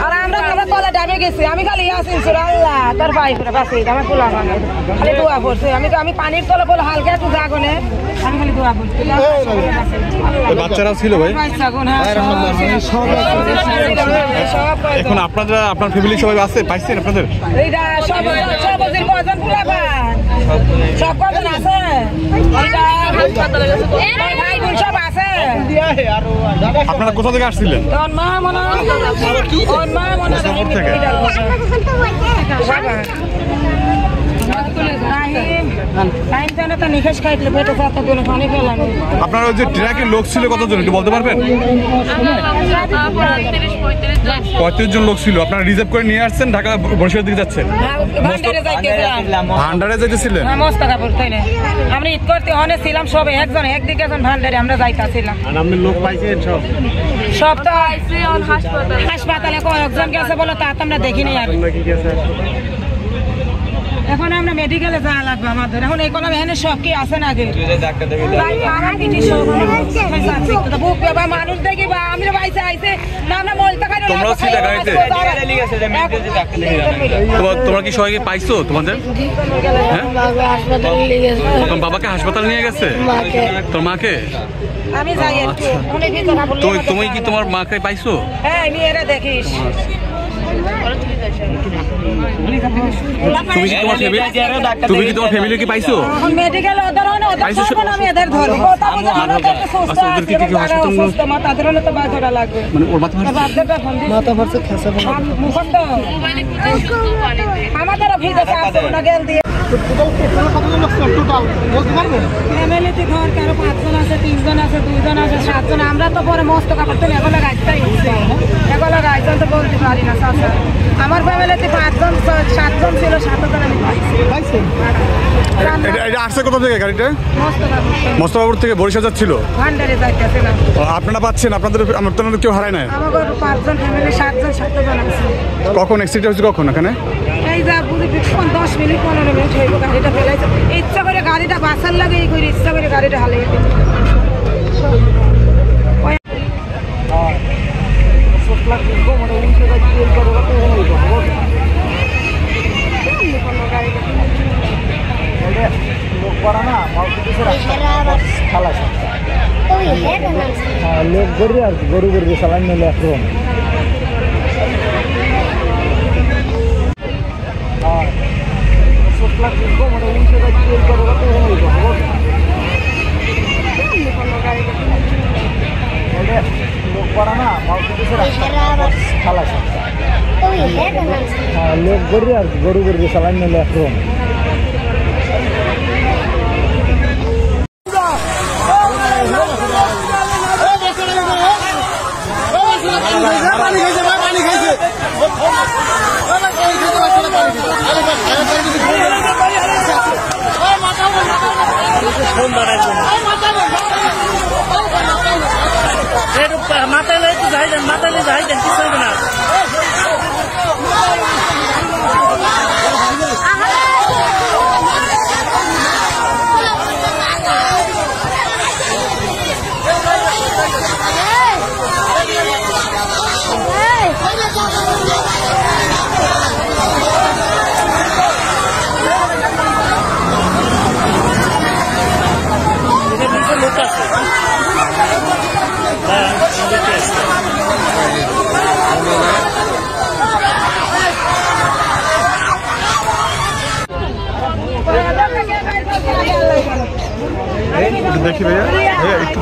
আর আমরা তলে ডাবে গেছি আমি খালি আসিন আল্লাহ তোর ভাই বাসে আমার পোলা খালি দোয়া করছে আমি পানির তলে বলে হালকা একটু জাগনে আমি খালি দোয়া করছি বাচ্চারা ছিল ভাই এখন আপনারা আপনার ফ্যামিলি সবাই আছে পাইছেন আপনাদের সব কজন আছে সব আছে আপনারা কোথা থেকে আসছিলেন আপনার ওই যে ট্রাকের লোক ছিল কতজন একটু বলতে পারবেন? 35 জন লোক ছিল। আপনারা রিজার্ভ করে নিয়ে আসছেন ঢাকা বরিশালের দিকে যাচ্ছেন? ভান্ডারে যাইতেছিলেন? আমরা ঈদ করতে অনেক ছিলাম সবে একজন একদিকে একজন ভান্ডারে আমরা যাইতেছিলাম। লোক পাইছেন সব তো হাসপাতালে কয়েকজন গেছে বলো তা তো আমরা দেখিনি আর এখন আমরা মেডিকেলে যাওয়া লাগবে আমাদের এখন এই কোনো এখানে সব কি আছে নাকি মানুষ দেখি বা আমরা বাইসে আইসে না আমরা বলতে পারি তোমরা কি সবাইকে পাইছো তোমাদের? তোমার বাবাকে হাসপাতালে নিয়ে গেছে? তোর মাকে? আমি যাই তুমি কি তোমার মাকে পাইছো? হ্যাঁ আমি এরা দেখিস তুমি কি তোমার ফ্যামিলি কি পাইছো? মেডিকেল আমি এদের ধরব আমাদের ফ্যামিলিতে ঘর কারো 5 জন আছে 3 জন আছে 2 জন আছে 7 জন আমরা তো পরে মস্ত কাপড় তো এগুলো গাছটাই এগুলো গাছজন তো বলতে পারি না চাচা আমার ফ্যামিলিতে 5 জন 7 জন ছিল 7 জন আমি পাইছি। এটা আসছে কোথা থেকে গাড়িটা? মোস্তফাপুর থেকে বরিশাল যাচ্ছিল? ভান্ডারে যাইতেছিলাম। আপনারা পাচ্ছেন আপনাদের কেউ হারায় নাই? আমার 5 জন ফ্যামিলি 7 জন 7 জন আছে। কখন অ্যাক্সিডেন্ট হয়েছে কখন এখানে? এই যা বুঝি 10 মিনিট 15 মিনিট হইব গাড়িটা ফেলাইছে ইচ্ছা করে গাড়িটা বাসার লাগে এই করে ইচ্ছা করে গাড়িটা হালে লোক গরু আর গরু গরু চালান নিলে একরকম লোক গরু আর গরু গরু চালান নিলে একরকম মাথায় যাইতেন কিছু না দেখি ভাইয়া ভাইয়া একটু